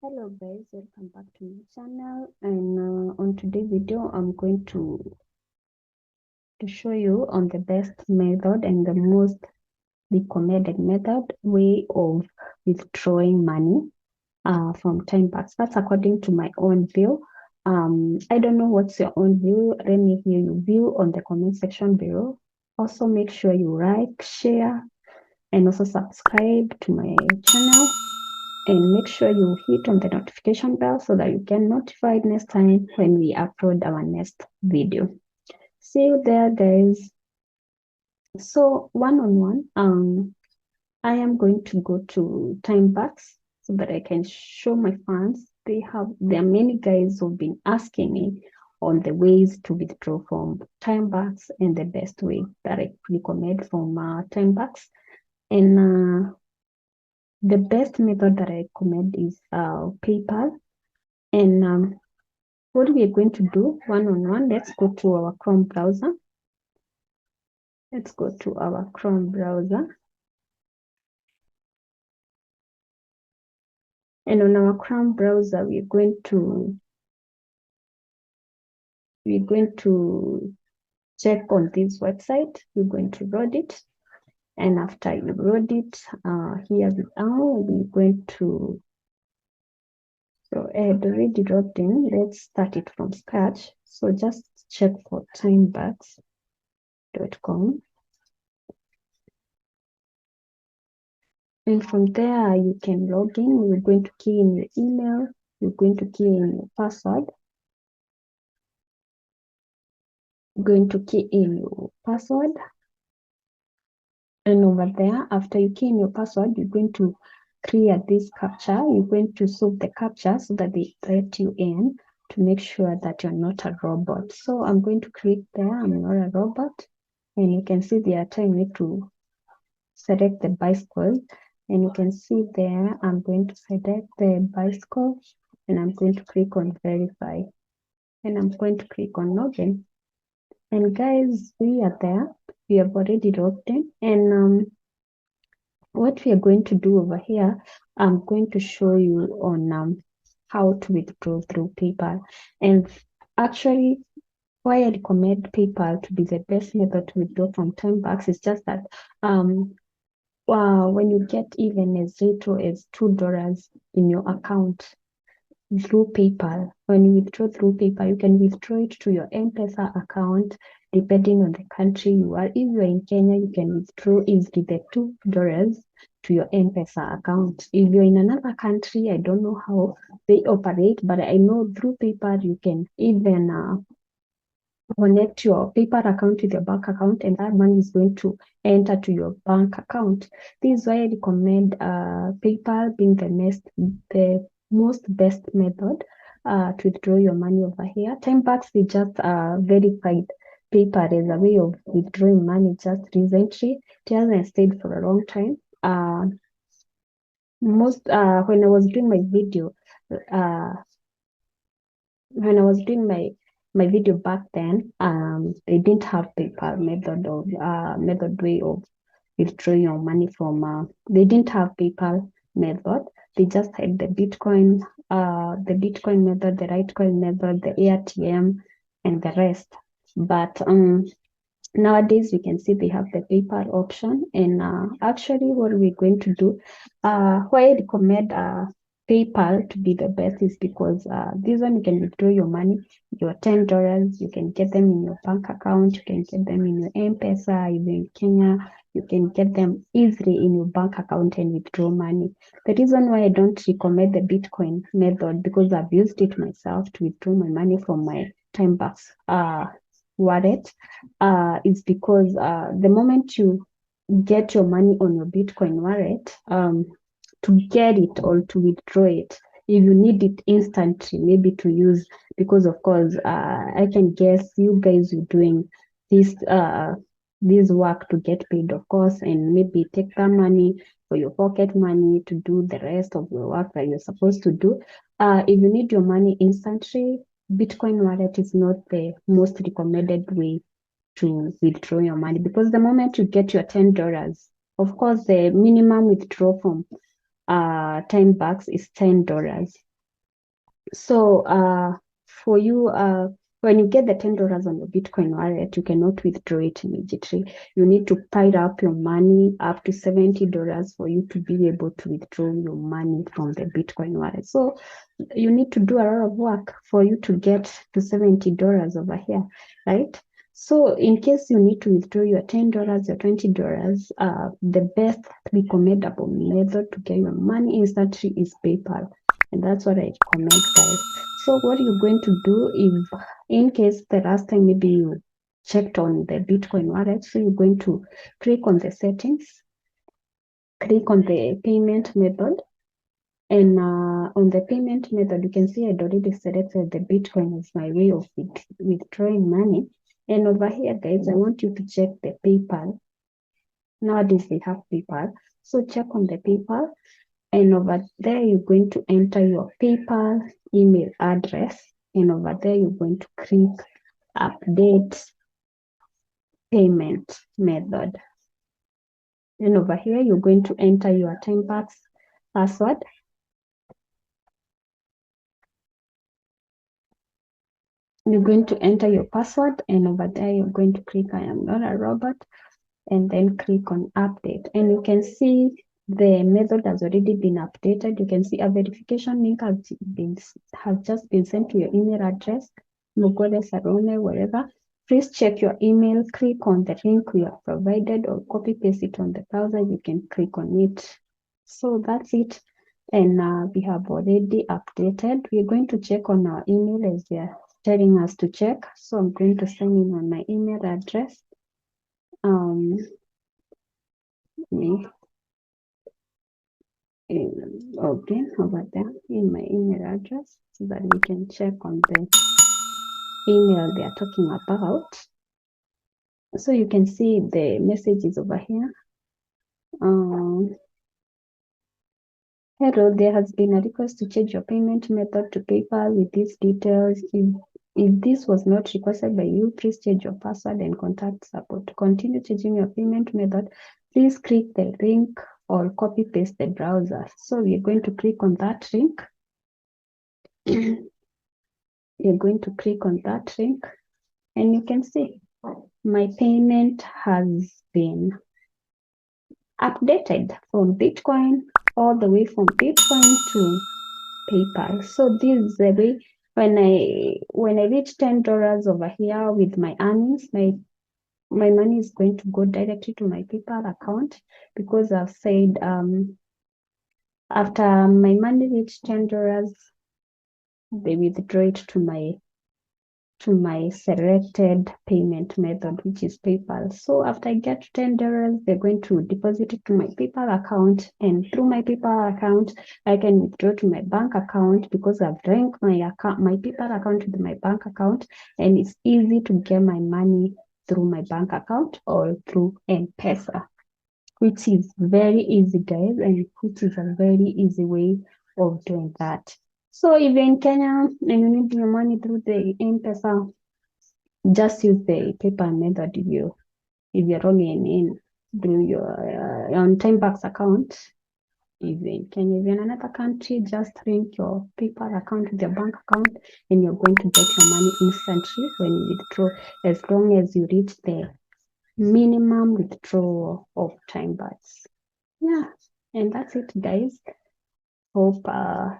Hello guys, welcome back to my channel. And on today's video I'm going to show you on the best method and the most recommended method way of withdrawing money from Timebucks. That's according to my own view. I don't know what's your own view. Let me hear your view on the comment section below. Also make sure you like, share, and also subscribe to my channel. And make sure you hit on the notification bell so that you get notified next time when we upload our next video. See you there, guys. So one-on-one, I am going to go to Timebucks so that I can show my fans. There are many guys who've been asking me on the ways to withdraw from Timebucks and the best way that I recommend from Timebucks. And the best method that I recommend is PayPal. And what we are going to do one-on-one, let's go to our Chrome browser. Let's go to our Chrome browser. And on our Chrome browser, we're going to check on this website. We're going to load it. And after you load it, here we are. We're going to, so I had already logged in. Let's start it from scratch. So just check for timebucks.com. And from there, you can log in. You're going to key in your email. You're going to key in your password. You're going to key in your password. And over there, after you key in your password, you're going to clear this captcha. You're going to solve the captcha so that they let you in to make sure that you're not a robot. So I'm going to click there. I'm not a robot. And you can see they are telling me to select the bicycle. And you can see there, I'm going to select the bicycle and I'm going to click on verify. And I'm going to click on login. And guys, we are there. We have already logged in. And what we are going to do over here, I'm going to show you on how to withdraw through PayPal. And actually, why I recommend PayPal to be the best method to withdraw from Timebucks is just that when you get even as little as $2 in your account through PayPal, when you withdraw through PayPal, you can withdraw it to your M-Pesa account depending on the country you are. If you're in Kenya, you can withdraw easily the $2 to your M-Pesa account. If you're in another country, I don't know how they operate, but I know through PayPal you can even connect your PayPal account with your bank account, and that money is going to enter to your bank account. This is why I recommend PayPal being the most best method to withdraw your money over here. Timebucks is just verified PayPal as a way of withdrawing money just recently. It hasn't stayed for a long time. When I was doing my video, my video back then, they didn't have PayPal method way of withdrawing your money from. They didn't have PayPal method. They just had the Bitcoin method, the Litecoin method, the ATM, and the rest. But nowadays we can see they have the PayPal option. And actually, what we're going to do, why I recommend PayPal to be the best is because this one you can withdraw your money, your $10, you can get them in your bank account, you can get them in your M-Pesa, even in Kenya, you can get them easily in your bank account and withdraw money. The reason why I don't recommend the Bitcoin method, because I've used it myself to withdraw my money from my Timebucks wallet, is because the moment you get your money on your Bitcoin wallet, to get it or to withdraw it, if you need it instantly, maybe to use, because of course, I can guess you guys are doing this work to get paid, of course, and maybe take that money for your pocket money to do the rest of the work that you're supposed to do. If you need your money instantly, Bitcoin wallet is not the most recommended way to withdraw your money, because the moment you get your $10, of course, the minimum withdrawal from Timebucks is $10. So for you, when you get the $10 on your Bitcoin wallet, you cannot withdraw it immediately. You need to pile up your money up to $70 for you to be able to withdraw your money from the Bitcoin wallet. So you need to do a lot of work for you to get to $70 over here, right? So in case you need to withdraw your $10 or $20, the best recommendable method to get your money instantly is PayPal. And that's what I recommend, guys. So what you're going to do, if in case the last time maybe you checked on the Bitcoin wallet, so you're going to click on the settings, click on the payment method, and on the payment method, you can see I'd already selected the Bitcoin as my way of withdrawing money. And over here, guys, I want you to check the PayPal. Nowadays, they have PayPal. So check on the PayPal. And over there, you're going to enter your PayPal email address. And over there, you're going to click update payment method. And over here, you're going to enter your Timebucks password. You're going to enter your password, and over there, you're going to click I am not a robot, and then click on update. And you can see the method has already been updated. You can see a verification link has just been sent to your email address, Mugode Sarone, wherever. Please check your email, click on the link you have provided, or copy paste it on the browser. You can click on it. So that's it. And we have already updated. We're going to check on our email as they're telling us to check. So I'm going to sign in on my email address. Me okay, over there in my email address so that we can check on the email they are talking about. So you can see the messages over here. Hello, there has been a request to change your payment method to PayPal with these details. If this was not requested by you, please change your password and contact support. To continue changing your payment method, please click the link or copy paste the browser. So we're going to click on that link. You're going to click on that link, and you can see my payment has been updated from Bitcoin all the way from Bitcoin to PayPal. So this is the way when I reach $10 over here with my earnings, my money is going to go directly to my PayPal account, because I've said after my money reached $10, they withdraw it to my selected payment method, which is PayPal. So after I get $10, they're going to deposit it to my PayPal account, and through my PayPal account, I can withdraw to my bank account, because I've linked my PayPal account with my bank account, and it's easy to get my money through my bank account or through M-Pesa, which is very easy, guys, and which is a very easy way of doing that. So if you're in Kenya and you need your money through the M-Pesa, just use the PayPal method if you're logging in through your on Timebucks account. If you're in Kenya, if you're in another country, just link your PayPal account with your bank account, and you're going to get your money instantly when you withdraw, as long as you reach the minimum withdrawal of Timebucks. Yeah, and that's it, guys. Hope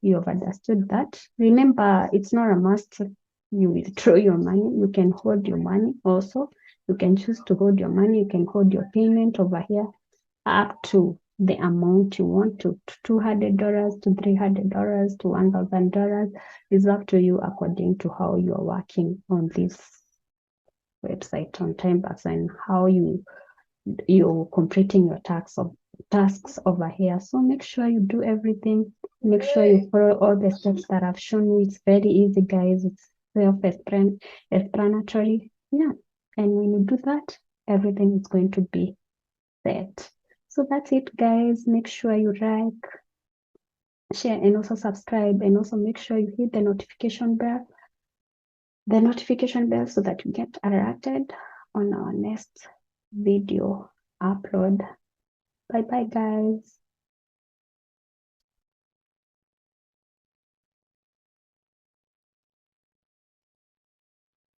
you have understood that. Remember, it's not a must you withdraw your money. You can hold your money also. You can choose to hold your money. You can hold your payment over here up to the amount you want, to $200 to $300 to $1,000. Is up to you according to how you are working on this website on Timebucks, and how you're completing your tasks over here. So make sure you do everything. Make sure you follow all the steps that I've shown you. It's very easy, guys. It's self-explanatory. Yeah. And when you do that, everything is going to be set. So that's it, guys. Make sure you like, share, and also subscribe. And also make sure you hit the notification bell so that you get alerted on our next video upload. Bye bye, guys.